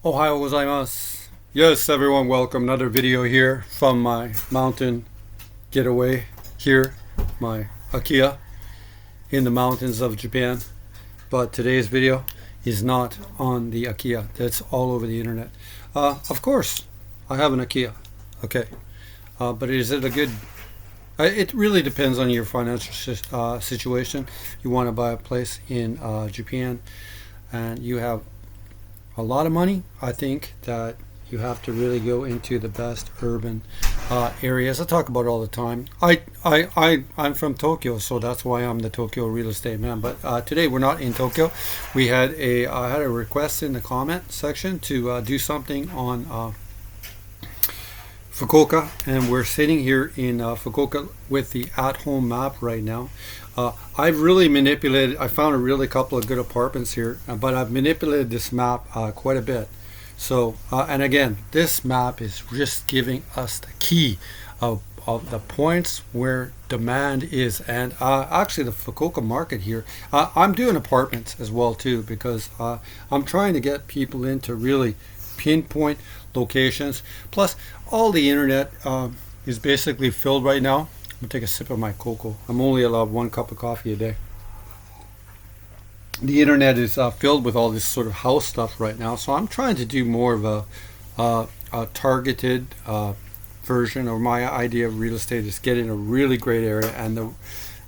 Ohio gozaimasu. Yes, everyone, welcome. Another video here from my mountain getaway here, my Akia in the mountains of Japan. But today's video is not on the Akia. That's all over the internet. Of course, I have an Akia. Okay, but is it a good? It really depends on your financial situation. You want to buy a place in Japan, and you have a lot of money. I think that you have to really go into the best urban areas. I talk about it all the time. I'm from Tokyo, so that's why I'm the Tokyo real estate man. But today we're not in Tokyo. I had a request in the comment section to do something on Fukuoka, and we're sitting here in Fukuoka with the at-home map right now. I've really manipulated. I found a really couple of good apartments here, but I've manipulated this map quite a bit. So, and again, this map is just giving us the key of the points where demand is. And actually, the Fukuoka market here, I'm doing apartments as well too, because I'm trying to get people in to really pinpoint locations. Plus, all the internet is basically filled right now. I'm gonna take a sip of my cocoa. I'm only allowed 1 cup of coffee a day. The internet is filled with all this sort of house stuff right now, so I'm trying to do more of a targeted version, or my idea of real estate is get in a really great area, and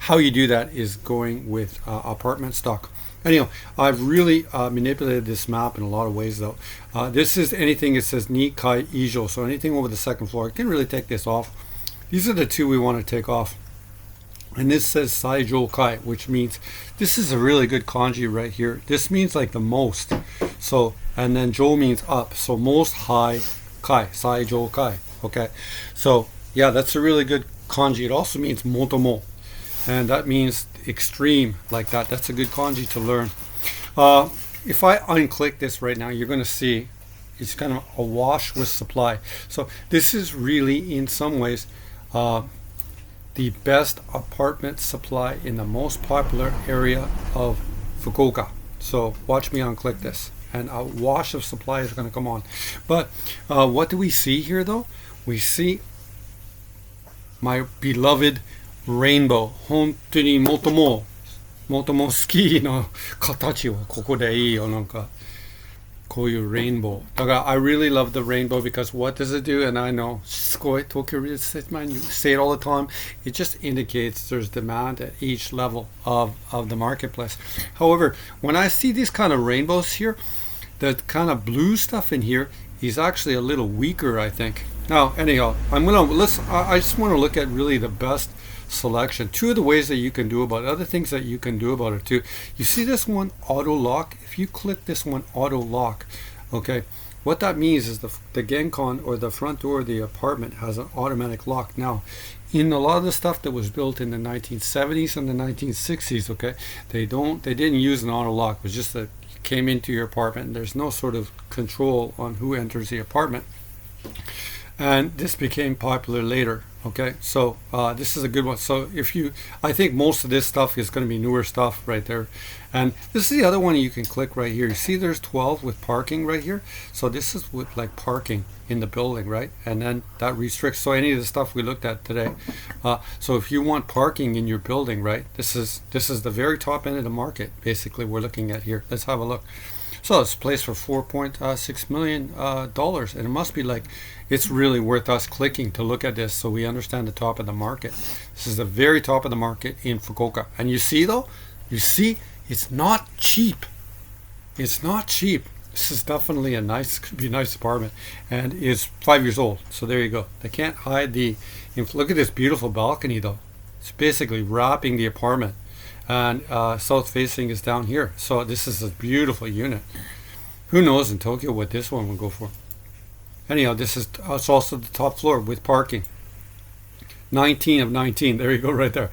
how you do that is going with apartment stock. Anyhow, I've really manipulated this map in a lot of ways, though. This is anything, it says ni kai ijo, so anything over the second floor. I can really take this off. These are the two we want to take off. And this says Saijo Kai, which means this is a really good kanji right here. This means like the most. So, and then Jo means up. So most high Kai, Saijo Kai. Okay. So, yeah, that's a really good kanji. It also means motomo. And that means extreme, like that. That's a good kanji to learn. If I unclick this right now, you're going to see it's kind of awash with supply. So this is really, in some ways, the best apartment supply in the most popular area of Fukuoka. So watch me unclick this, and a wash of supply is going to come on. But what do we see here, though? We see my beloved rainbow. 本当にもとも好きの形はここでいいよ、なんかこういう rainbow. だから I really love the rainbow, because what does it do? And I know, すごい Tokyo real estate man, you say it all the time. It just indicates there's demand at each level of the marketplace. However, when I see these kind of rainbows here, the kind of blue stuff in here is actually a little weaker, I think. Now, anyhow, I just want to look at really the best selection. Two of the ways that you can do about it, other things that you can do about it too. You see this one auto lock? If you click this one auto lock, okay, what that means is the Genkan, or the front door of the apartment, has an automatic lock. Now, in a lot of the stuff that was built in the 1970s and the 1960s, okay, they didn't use an auto lock. It was just that you came into your apartment and there's no sort of control on who enters the apartment. And this became popular later. Okay, so this is a good one. So I think most of this stuff is going to be newer stuff right there. And this is the other one you can click right here. You see there's 12 with parking right here. So this is with like parking in the building, right? And then that restricts, so any of the stuff we looked at today. So if you want parking in your building, right, this is the very top end of the market, basically, we're looking at here. Let's have a look. So it's placed for $4.6 million, and it must be like, it's really worth us clicking to look at this so we understand the top of the market. This is the very top of the market in Fukuoka. And you see, though, it's not cheap. It's not cheap. This is definitely could be a nice apartment, and it's 5 years old. So there you go. They can't hide look at this beautiful balcony, though. It's basically wrapping the apartment. And south facing is down here. So this is a beautiful unit. Who knows in Tokyo what this one will go for. Anyhow, it's also the top floor with parking. 19 of 19. There you go, right there.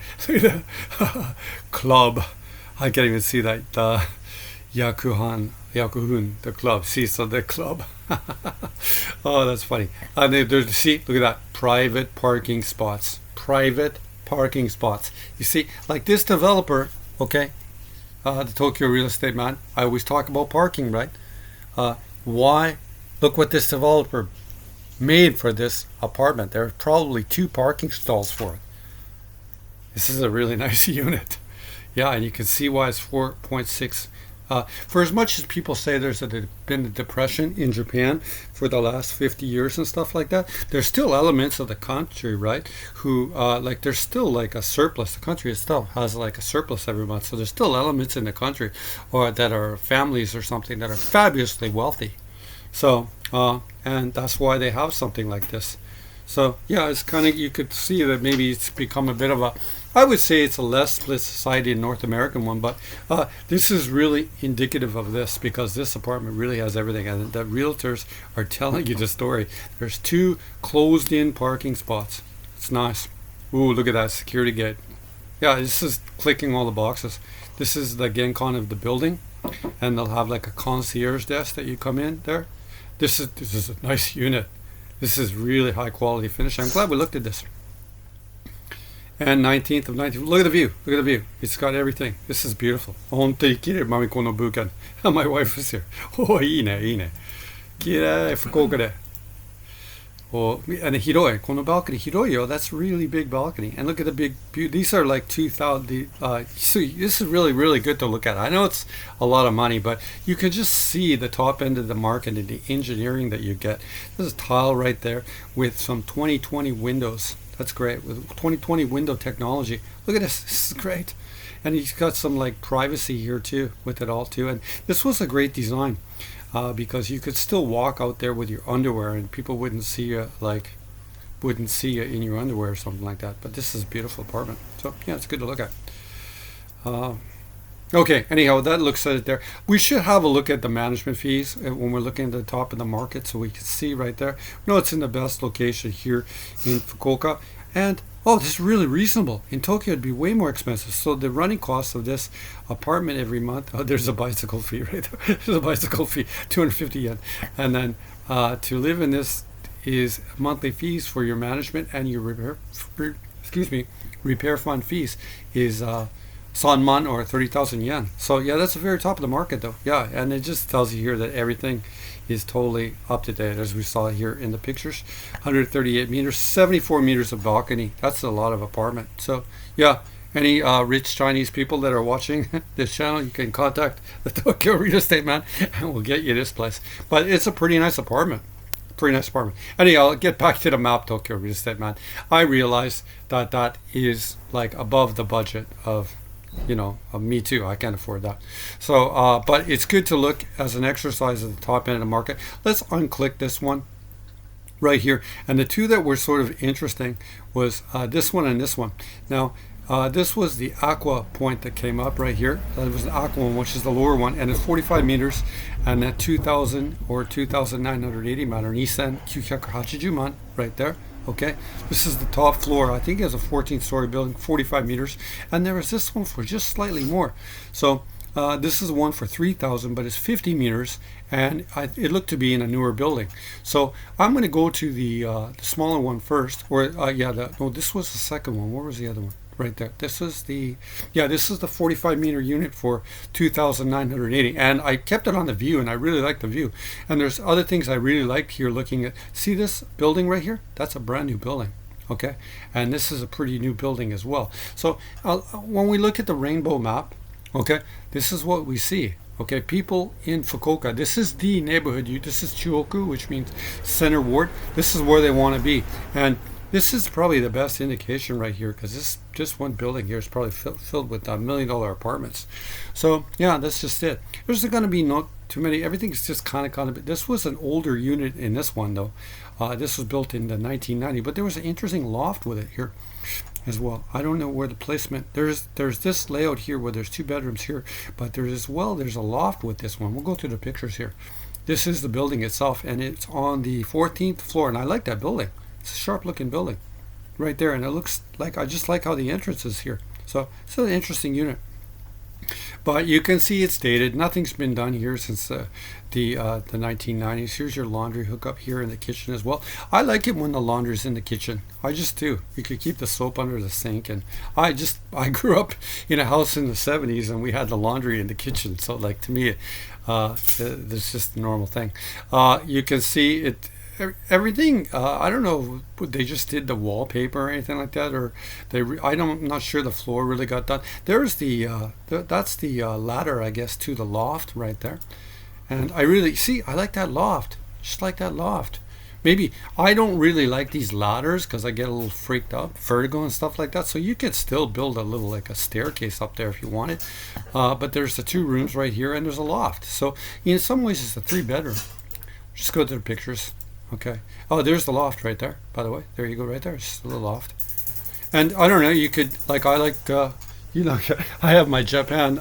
Club. I can't even see that. Yakuhun, the club. See, so the club. Oh, that's funny. And see, look at that. Private parking spots. Private parking spots. You see, like this developer, okay, the Tokyo real estate man, I always talk about parking, right? Why Look what this developer made for this apartment. There are probably 2 parking stalls for it. This is a really nice unit. Yeah, and you can see why it's 4.6. For as much as people say been a depression in Japan for the last 50 years and stuff like that, there's still elements of the country, right? Who like there's still like a surplus. The country itself has like a surplus every month, so there's still elements in the country, or that are families or something that are fabulously wealthy. So and that's why they have something like this. So yeah, it's kind of, you could see that maybe it's become a bit of a, I would say it's a less split society in North American one, but this is really indicative of this, because this apartment really has everything, and the realtors are telling you the story. There's 2 closed-in parking spots. It's nice. Ooh, look at that security gate. Yeah, this is clicking all the boxes. This is the Genkan of the building, and they'll have like a concierge desk that you come in there. This is a nice unit. This is really high quality finish. I'm glad we looked at this. And 19th of 19th. Look at the view. Look at the view. It's got everything. This is beautiful. 本当に綺麗、マミコのブーカン。My wife is here. お、いいね、いいね。綺麗、福岡で。Oh, and 広い。この balcony 広いよ. That's really big balcony. And look at the big view. These are like 2,000. So this is really, really good to look at. I know it's a lot of money, but you can just see the top end of the market and the engineering that you get. There's a tile right there with some 2020 windows. That's great. With 2020 window technology. Look at this. This is great. And he's got some like privacy here too with it all too. And this was a great design. Because you could still walk out there with your underwear and people wouldn't see you in your underwear or something like that. But this is a beautiful apartment, so yeah, it's good to look at. Okay, anyhow, that looks at it there. We should have a look at the management fees when we're looking at the top of the market, so we can see right there. No, it's in the best location here in Fukuoka, and oh, this is really reasonable. In Tokyo, it'd be way more expensive. So the running cost of this apartment every month, oh, there's a bicycle fee right there. There's a bicycle fee, 250 yen. And then to live in this is monthly fees for your management, and your repair fund fees is sanman, or 30,000 yen. So yeah, that's the very top of the market though. Yeah, and it just tells you here that everything is totally up to date, as we saw here in the pictures. 138 meters, 74 meters of balcony. That's a lot of apartment. So yeah, any rich Chinese people that are watching this channel, you can contact the Tokyo Real Estate Man and we'll get you this place. But it's a pretty nice apartment. Pretty nice apartment. Anyhow, I'll get back to the map, Tokyo Real Estate Man. I realize that that is like above the budget of, you know, me too. I can't afford that. So, but it's good to look as an exercise at the top end of the market. Let's unclick this one right here. And the 2 that were sort of interesting was this one and this one. Now, this was the aqua point that came up right here. That was the aqua one, which is the lower one, and it's 45 meters, and at 2,000 or 2,980 man, or Nissan 980 man right there. Okay, this is the top floor. I think it has a 14-story building, 45 meters, and there is this one for just slightly more. So this is one for 3,000, but it's 50 meters, and it looked to be in a newer building. So I'm going to go to the smaller one first, or no, this was the second one. Where was the other one? Right there. This is the 45 meter unit for 2,980, and I kept it on the view, and I really like the view. And there's other things I really like here looking at. See this building right here? That's a brand new building. Okay, and this is a pretty new building as well. So when we look at the rainbow map, okay, this is what we see. Okay, people in Fukuoka, this is the neighborhood. This is Chuoku, which means center ward. This is where they want to be, and this is probably the best indication right here, because this just one building here is probably filled with $1 million apartments. So yeah, that's just it. There's going to be not too many. Everything's just kind of. This was an older unit in this one though. This was built in the 1990, but there was an interesting loft with it here as well. I don't know where the placement. There's this layout here where there's 2 bedrooms here, but there's a loft with this one. We'll go through the pictures here. This is the building itself, and it's on the 14th floor, and I like that building. It's a sharp looking building right there, and it looks like, I just like how the entrance is here. So it's an interesting unit. But you can see it's dated. Nothing's been done here since the 1990s. Here's your laundry hookup here in the kitchen as well. I like it when the laundry's in the kitchen. I just do. You could keep the soap under the sink, and I grew up in a house in the 70s, and we had the laundry in the kitchen. So like to me, it's just a normal thing. You can see it. Everything. I don't know. They just did the wallpaper or anything like that, or I'm not sure the floor really got done. There's that's the ladder, I guess, to the loft right there. And I really see. I like that loft. Just like that loft. Maybe I don't really like these ladders because I get a little freaked out, vertigo and stuff like that. So you could still build a little like a staircase up there if you wanted. But there's the 2 rooms right here, and there's a loft. So in some ways, it's a 3-bedroom. Just go to the pictures. Okay. Oh, there's the loft right there, by the way. There you go right there. It's just a little loft. And I don't know, you could, like, I have my Japan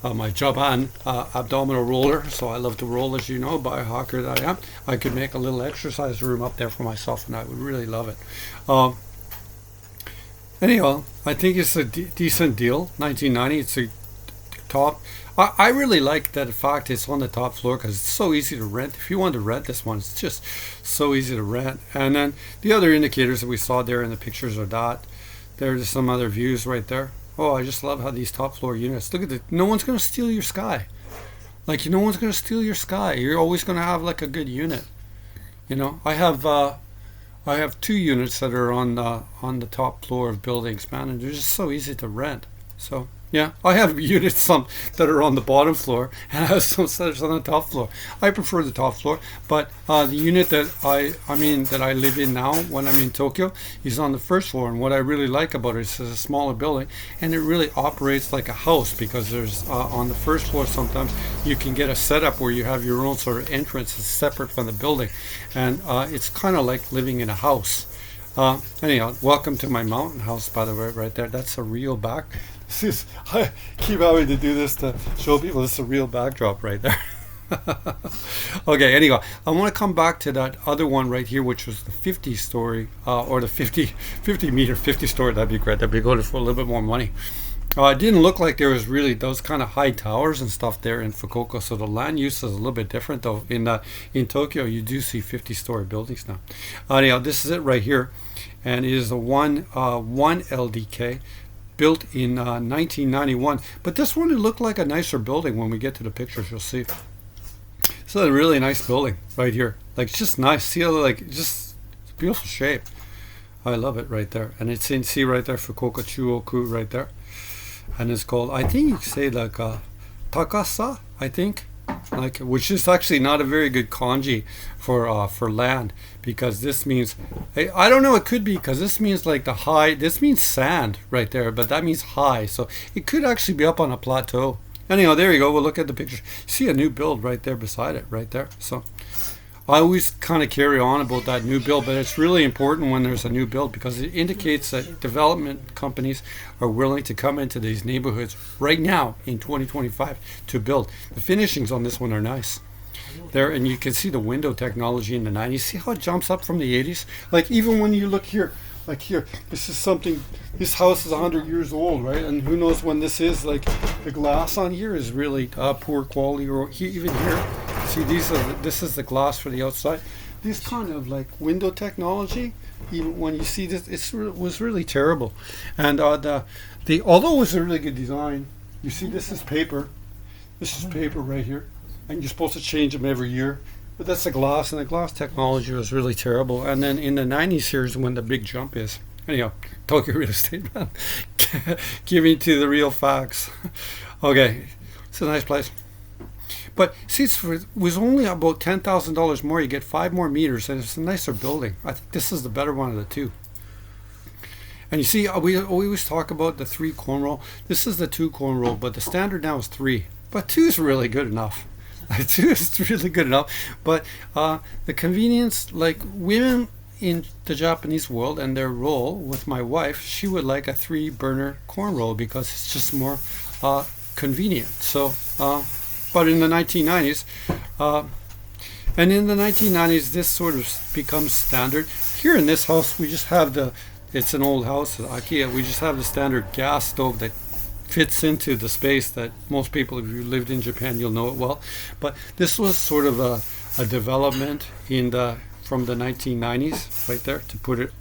abdominal roller, so I love to roll, as you know, biohacker that I am. I could make a little exercise room up there for myself, and I would really love it. Anyhow, I think it's a decent deal. 1990, it's a top. I really like that, in fact, it's on the top floor because it's so easy to rent. If you want to rent this one, it's just so easy to rent. And then the other indicators that we saw there in the pictures are that. There's some other views right there. Oh, I just love how these top floor units. Look at it. No one's going to steal your sky. Like, no one's going to steal your sky. You're always going to have like a good unit. You know, I have 2 units that are on the top floor of buildings, man, and they're just so easy to rent. So. Yeah, I have units, some that are on the bottom floor, and I have some that are on the top floor. I prefer the top floor, but the unit that I live in now, when I'm in Tokyo, is on the first floor. And what I really like about it is it's a smaller building, and it really operates like a house because there's on the first floor sometimes you can get a setup where you have your own sort of entrance that's separate from the building, and it's kind of like living in a house. Anyhow, welcome to my mountain house, by the way, right there. That's a real back. I keep having to do this to show people this is a real backdrop right there. Okay, anyhow, I want to come back to that other one right here, which was the 50-story, or the 50-meter, 50-story. That'd be great. That'd be good for a little bit more money. It didn't look like there was really those kind of high towers and stuff there in Fukuoka, so the land use is a little bit different, though. In Tokyo, you do see 50-story buildings now. Anyhow, this is it right here, and it is a one LDK. Built in 1991, but this one, it looked like a nicer building. When we get to the pictures, you'll see. It's a really nice building right here. Like, it's just nice. See how, like, just beautiful shape. I love it right there. And it's in, see right there, Fukuoka Chuoku right there. And it's called, I think you could say like Takasa, I think. Like, which is actually not a very good kanji for land, because this means, I don't know, it could be because this means like the high, this means sand right there, but that means high, so it could actually be up on a plateau. Anyhow, there you go. We'll look at the picture. See a new build right there beside it right there. So I always kind of carry on about that new build, but it's really important when there's a new build because it indicates that development companies are willing to come into these neighborhoods right now in 2025 to build. The finishings on this one are nice. There, and you can see the window technology in the 90s. See how it jumps up from the 80s? Like, even when you look here, like here, this is something, this house is 100 years old, right? And who knows when this is. Like, the glass on here is really poor quality, or even here. See, this is the glass for the outside. This kind of like window technology, even when you see this, it was really terrible. And although it was a really good design, you see this is paper. This is paper right here, and you're supposed to change them every year. But that's the glass, and the glass technology was really terrible. And then in the 90s, here's when the big jump is. Anyhow, Tokyo real estate, man. Giving to the real facts. Okay, it's a nice place. But see, it was only about $10,000 more. You get 5 more meters, and it's a nicer building. I think this is the better one of the 2. And you see, we always talk about the 3 cone roll. This is the 2 cone roll, but the standard now is 3. But 2 is really good enough. 2 is really good enough. But the convenience, like women in the Japanese world and their role with my wife, she would like a 3-burner corn roll because it's just more convenient. So. But in the 1990s, this sort of becomes standard. Here in this house, we just have it's an old house, IKEA, we just have the standard gas stove that fits into the space that most people, if you lived in Japan, you'll know it well. But this was sort of a development in the from the 1990s, right there, to put it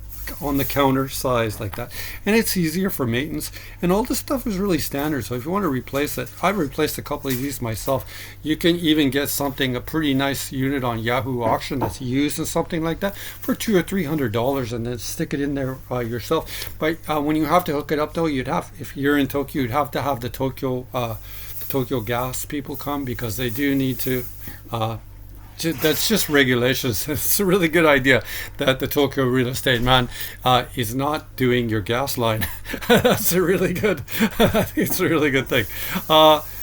on the counter size like that, and it's easier for maintenance, and all this stuff is really standard. So if you want to replace it, I've replaced a couple of these myself. You can even get something, a pretty nice unit on Yahoo auction that's used and something like that for $200 or $300, and then stick it in there yourself. But when you have to hook it up though, you'd have, if you're in Tokyo, you'd have to have the Tokyo Gas people come, because they do need to that's just regulations. It's a really good idea that the Tokyo real estate man is not doing your gas line. That's a really good. It's a really good thing.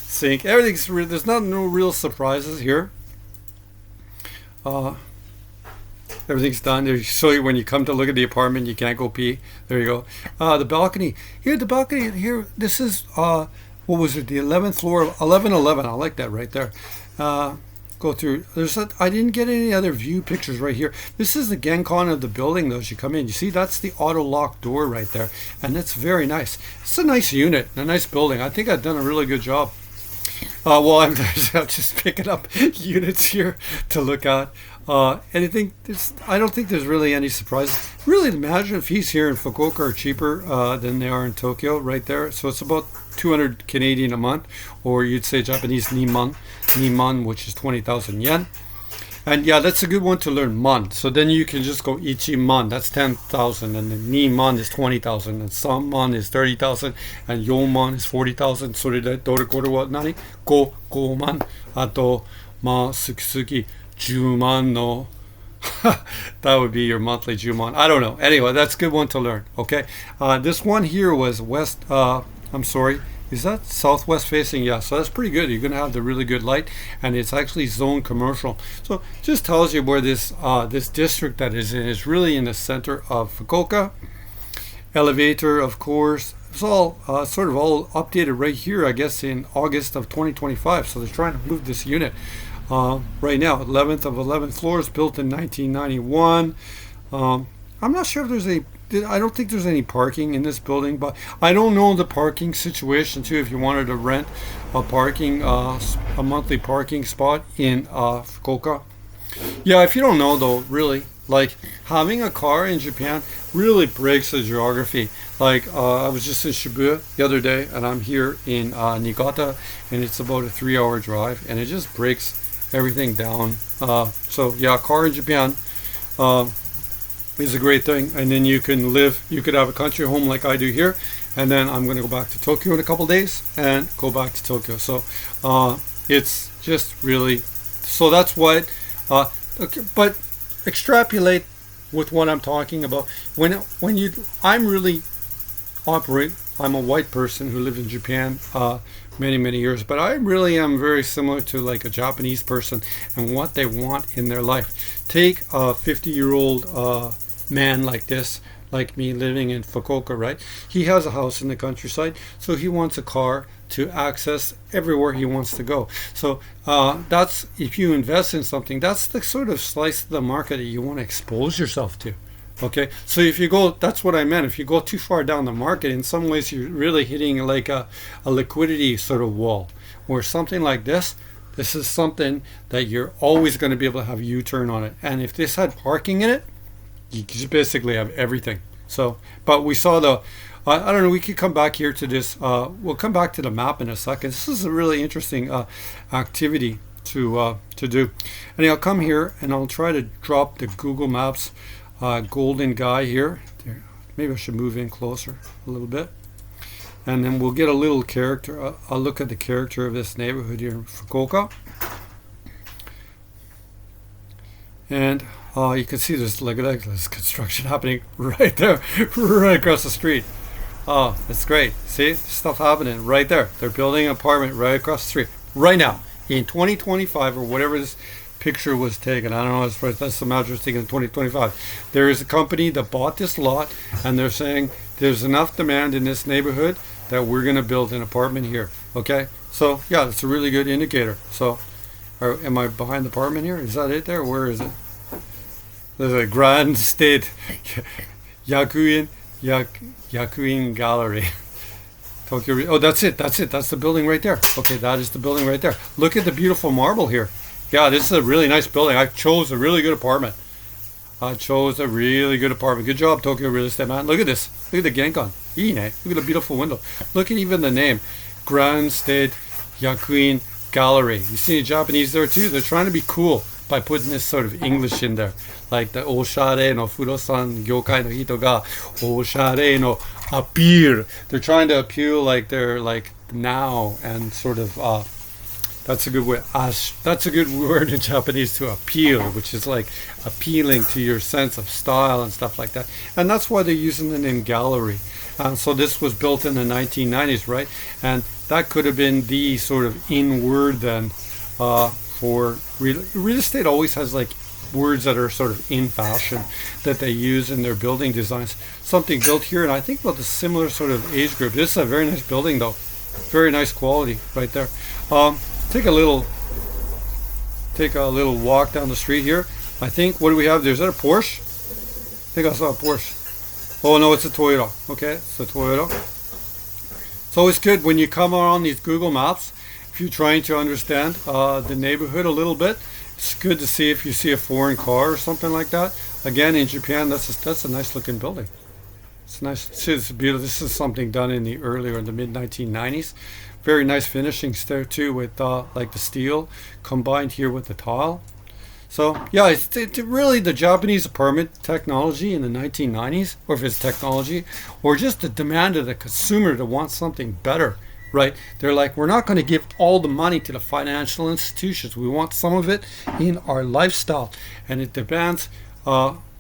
Sink. Everything's. There's no real surprises here. Everything's done. So when you come to look at the apartment, you can't go pee. There you go. The balcony here. The balcony here. This is what was it? The 11th floor of 1111. I like that right there. Go through. I didn't get any other view pictures right here. This is the Genkan of the building though. As you come in, you see that's the auto lock door right there, and it's very nice. It's a nice unit, a nice building. I think I've done a really good job. Well, I'm just picking up units here to look at. Anything? I don't think there's really any surprises. Really, imagine if fees here in Fukuoka are cheaper than they are in Tokyo, right there. So it's about 200 Canadian a month, or you'd say Japanese Niman, which is 20,000 yen. And yeah, that's a good one to learn, man. So then you can just go Ichiman, that's 10,000, and then Niman is 20,000, and Sanman is 30,000, and Yoman is 40,000. それでどれこれは何? 5万、あとまあ好き好き10万のthat would be your monthly Juman. I don't know. Anyway, that's a good one to learn. Okay. This one here was west. I'm sorry. Is that southwest facing? Yeah. So that's pretty good. You're going to have the really good light, and it's actually zone commercial. So it just tells you where this district that is in is really in the center of Fukuoka. Elevator, of course. It's all sort of all updated right here, I guess, in August of 2025. So they're trying to move this unit. Right now, 11th of 11 floors, built in 1991. I'm not sure if there's I don't think there's any parking in this building, but I don't know the parking situation too. If you wanted to rent a monthly parking spot in Fukuoka. Yeah, if you don't know though, really, like having a car in Japan really breaks the geography. Like I was just in Shibuya the other day, and I'm here in Niigata, and it's about a 3-hour drive, and it just breaks everything down. So yeah, car in Japan is a great thing, and then you could have a country home like I do here, and then I'm going to go back to Tokyo in a couple days and go back to Tokyo. So it's just really, so that's what okay, but extrapolate with what I'm talking about. I'm a white person who lived in Japan many years, but I really am very similar to like a Japanese person and what they want in their life. Take a 50-year-old man like this, like me, living in Fukuoka, right? He has a house in the countryside, so he wants a car to access everywhere he wants to go. So that's, if you invest in something, that's the sort of slice of the market that you want to expose yourself to. Okay, so if you go, that's what I meant. If you go too far down the market, in some ways you're really hitting like a liquidity sort of wall, or something like this. This is something that you're always going to be able to have a U-turn on it. And if this had parking in it, you just basically have everything. So, but we saw I don't know, we could come back here to this. We'll come back to the map in a second. This is a really interesting activity to do. And I'll come here and I'll try to drop the Google Maps golden guy here. There. Maybe I should move in closer a little bit. And then we'll get a little character. I'll look at the character of this neighborhood here in Fukuoka. And you can see there's this construction happening right there, right across the street. Oh, it's great. See, stuff happening right there. They're building an apartment right across the street right now in 2025 or whatever this picture was taken. I don't know, that's the match was taken in 2025. There is a company that bought this lot, and they're saying there's enough demand in this neighborhood that we're going to build an apartment here. Okay, so yeah, that's a really good indicator. So am I behind the apartment here? Is that it there? Where is it? There's a Grand State Yakuin Gallery. Oh, that's it. That's it. That's the building right there. Okay, that is the building right there. Look at the beautiful marble here. Yeah, this is a really nice building. I chose a really good apartment. I chose a really good apartment. Good job, Tokyo Real Estate Man. Look at this. Look at the genkan. Look at the beautiful window. Look at even the name. Grand State Yakuin Gallery. You see Japanese there too. They're trying to be cool by putting this sort of English in there. Like the Oshare no Furosan Gyokai no Hito ga Oshare no appeal. They're trying to appeal like they're like now and sort of that's a good way. That's a good word in Japanese, to appeal, which is like appealing to your sense of style and stuff like that. And that's why they're using the name gallery. So this was built in the 1990s, right? And that could have been the sort of in word then for real estate. Always has like words that are sort of in fashion that they use in their building designs. Something built here, and I think about the similar sort of age group. This is a very nice building, though. Very nice quality right there. Take a little walk down the street here. I think, what do we have there? Is that a Porsche? I think I saw a Porsche. Oh no, it's a Toyota. Okay, it's a Toyota. It's always good when you come on these Google Maps, if you're trying to understand the neighborhood a little bit. It's good to see if you see a foreign car or something like that. Again, in Japan, that's a nice looking building. It's nice. It's beautiful. This is something done in the mid 1990s. Very nice finishings there too, with like the steel combined here with the tile. So yeah, it's really the Japanese apartment technology in the 1990s, or if it's technology, or just the demand of the consumer to want something better, right? They're like, we're not going to give all the money to the financial institutions. We want some of it in our lifestyle, and it demands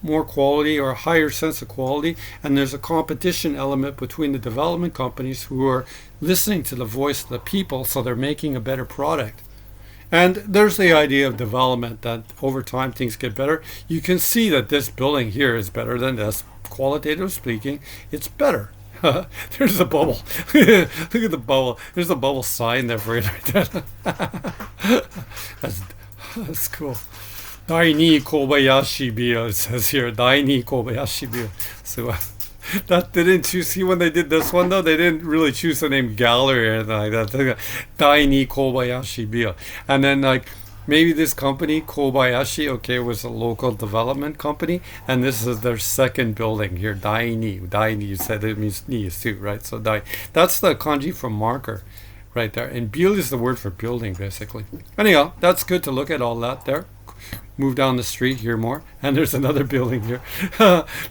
more quality or a higher sense of quality. And there's a competition element between the development companies who are listening to the voice of the people, so they're making a better product. And there's the idea of development, that over time things get better. You can see that this building here is better than this. Qualitative speaking, it's better. There's the bubble. Look at the bubble. There's a bubble sign there for you right there. That's cool. Daini Kobayashi Bill, it says here. Daini Kobayashi Bill. So that didn't you see when they did this one though? They didn't really choose the name gallery or anything like that. Daini Kobayashi Bill. And then like maybe this company, Kobayashi, okay, was a local development company, and this is their second building here, Daini. Daini, you said it means ni too, right? So Dai. That's the kanji for marker right there. And Bill is the word for building, basically. Anyhow, that's good to look at all that there. Move down the street here more, and there's another building here.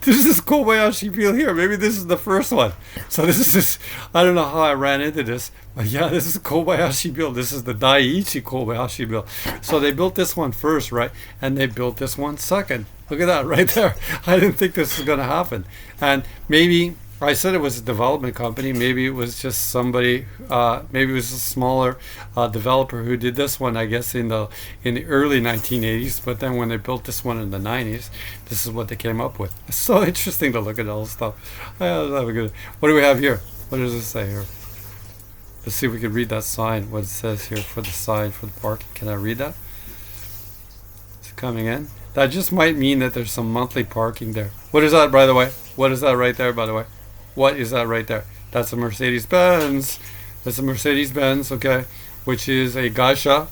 This is Kobayashi Bill here. Maybe this is the first one. So this. I don't know how I ran into this, but yeah, this is Kobayashi Bill. This is the Daiichi Kobayashi Bill. So they built this one first, right? And they built this one second. Look at that right there. I didn't think this was going to happen. And maybe I said it was a development company. Maybe it was just somebody. Maybe it was a smaller developer who did this one, I guess, in the early 1980s. But then when they built this one in the 90s, this is what they came up with. It's so interesting to look at all this stuff. What do we have here? What does it say here? Let's see if we can read that sign. What it says here for the sign for the parking. Can I read that? It's coming in. That just might mean that there's some monthly parking there. What is that, by the way? What is that right there, by the way? What is that right there? That's a Mercedes-Benz. That's a Mercedes-Benz, okay, which is a Gaisha,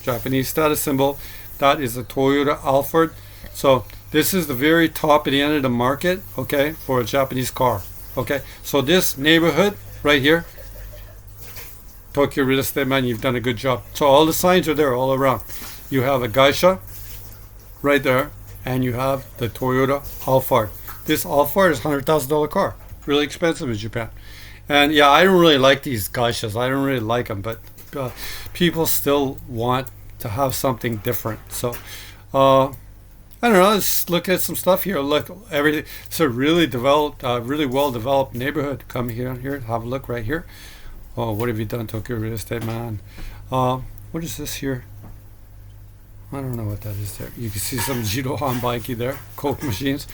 Japanese status symbol. That is a Toyota Alphard. So this is the very top at the end of the market, okay, for a Japanese car, okay. So this neighborhood right here, Tokyo Real Estate Man, you've done a good job. So all the signs are there all around. You have a Gaisha right there, and you have the Toyota Alphard. This Alphard is a $100,000 car. Really expensive in Japan. And yeah, I don't really like these Gaishas. I don't really like them, but people still want to have something different. So I don't know, let's look at some stuff here. Look, everything. It's a really developed, really well developed neighborhood. Come here, have a look right here. Oh, what have you done, Tokyo Real Estate Man? What is this here? I don't know what that is there. You can see some Jiro Hanbaiki there, Coke machines.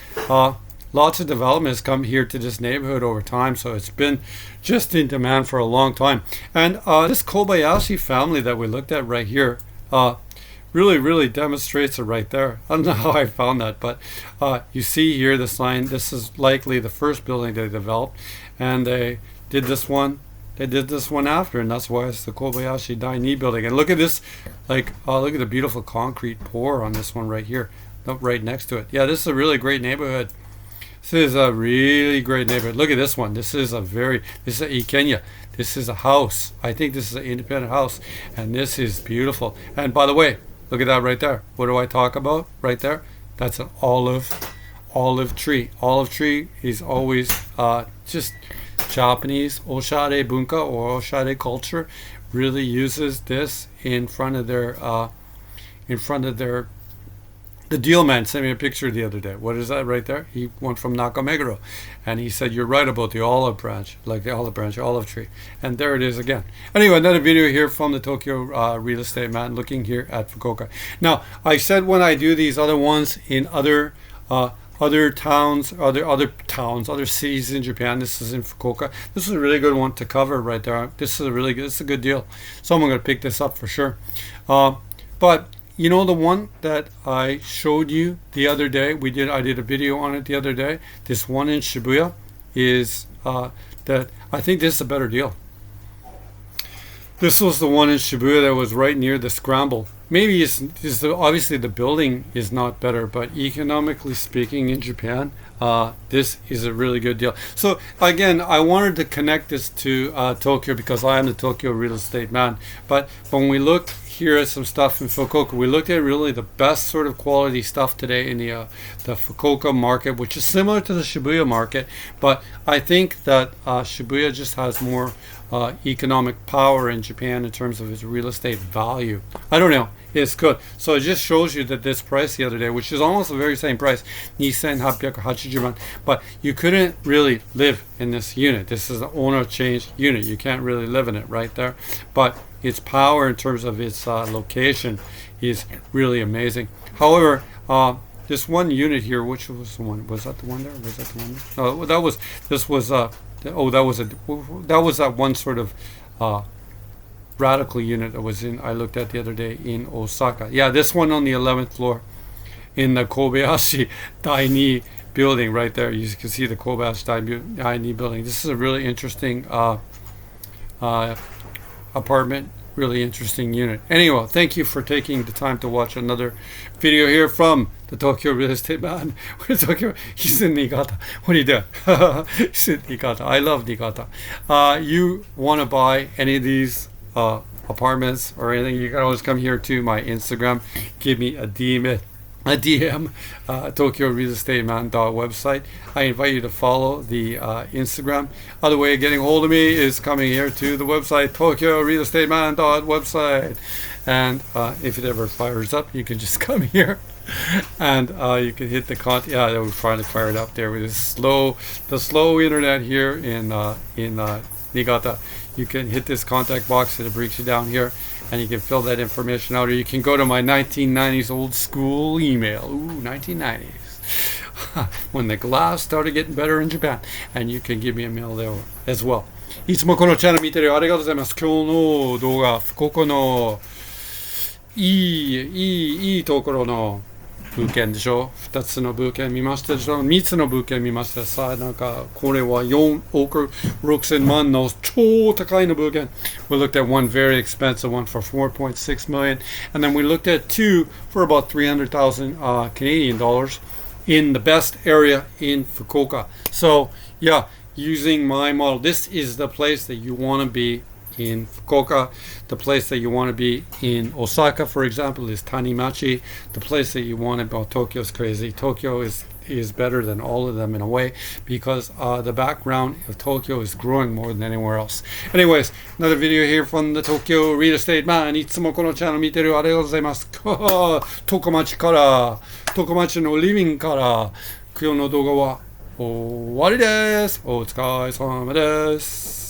Lots of development has come here to this neighborhood over time, so it's been just in demand for a long time. And this Kobayashi family that we looked at right here really demonstrates it right there. I don't know how I found that, but you see here the sign. This is likely the first building they developed, and they did this one they did this one after, and that's why it's the Kobayashi Dai-ni building. And look at this, like, look at the beautiful concrete pour on this one right here, right next to it. Yeah, this is a really great neighborhood. This is a really great neighborhood. Look at this one. This is a Ikenya. This is a house. I think this is an independent house, and this is beautiful. And by the way, look at that right there. What do I talk about right there? That's an olive tree. Olive tree is always just Japanese oshare bunka or oshare culture really uses this in front of their the deal man sent me a picture the other day. What is that right there? He went from Nakameguro, and he said, you're right about the olive branch, like the olive tree. And there it is again. Anyway, another video here from the Tokyo real estate man looking here at Fukuoka. Now, I said when I do these other ones in other towns, other cities in Japan. This is in Fukuoka. This is a really good one to cover right there. This is a good deal. So I'm going to pick this up for sure. But you know the one that I showed you the other day? I did a video on it the other day. This one in Shibuya is that I think this is a better deal. This was the one in Shibuya that was right near the scramble. Maybe obviously the building is not better, but economically speaking in Japan, this is a really good deal. So again, I wanted to connect this to Tokyo because I am the Tokyo real estate man. But when we look here at some stuff in Fukuoka, we looked at really the best sort of quality stuff today in the Fukuoka market, which is similar to the Shibuya market. But I think that Shibuya just has more economic power in Japan in terms of its real estate value. I don't know. It's good. So it just shows you that this price the other day, which is almost the very same price, 2,880 yen, but you couldn't really live in this unit. This is an owner change unit. You can't really live in it right there. But its power in terms of its location is really amazing. However, this one unit here, which was the one? Was that the one there? Was that the one there? No, that was that one sort of radical unit that was I looked at the other day in Osaka. Yeah, this one on the 11th floor in the Kobayashi Dai-ni building right there. You can see the Kobayashi Dai-ni building. This is a really interesting apartment, really interesting unit. Anyway, thank you for taking the time to watch another video here from the Tokyo real estate man. He's in Niigata. What are you doing? He's in Niigata. I love Niigata. You want to buy any of these apartments or anything, you can always come here to my Instagram, give me a DM, Tokyo Real Estate Man website. I invite you to follow the Instagram. Other way of getting hold of me is coming here to the website, Tokyo Real Estate Man website. And if it ever fires up, you can just come here and you can hit the contact. Yeah, that would finally fire it up there with the slow internet here in Niigata. You can hit this contact box and it brings you down here, and you can fill that information out, or you can go to my 1990s old school email. Ooh, 1990s. When the glass started getting better in Japan, and you can give me a mail there as well. いつもこのチャンネル見てるよありがとうございます。今日の動画、福岡のいいところの物件でしょ。2つの物件見ましたでしょ。3つの物件見ました。さあ、なんかこれは4億6千万の超高いの物件。We looked at one very expensive one for 4.6 million, and then we looked at two for about 300,000 Canadian dollars in the best area in Fukuoka. So yeah, using my model, this is the place that you want to be in Fukuoka. The place that you want to be in Osaka, for example, is Tanimachi. The place that you want to be, well, Tokyo is crazy. Tokyo is better than all of them in a way, because the background of Tokyo is growing more than anywhere else. Anyways, another video here from the Tokyo Real Estate Man. いつもこのチャンネル見てるありがとうございます。常町のリビングから今日の動画は終わりです。お疲れ様です。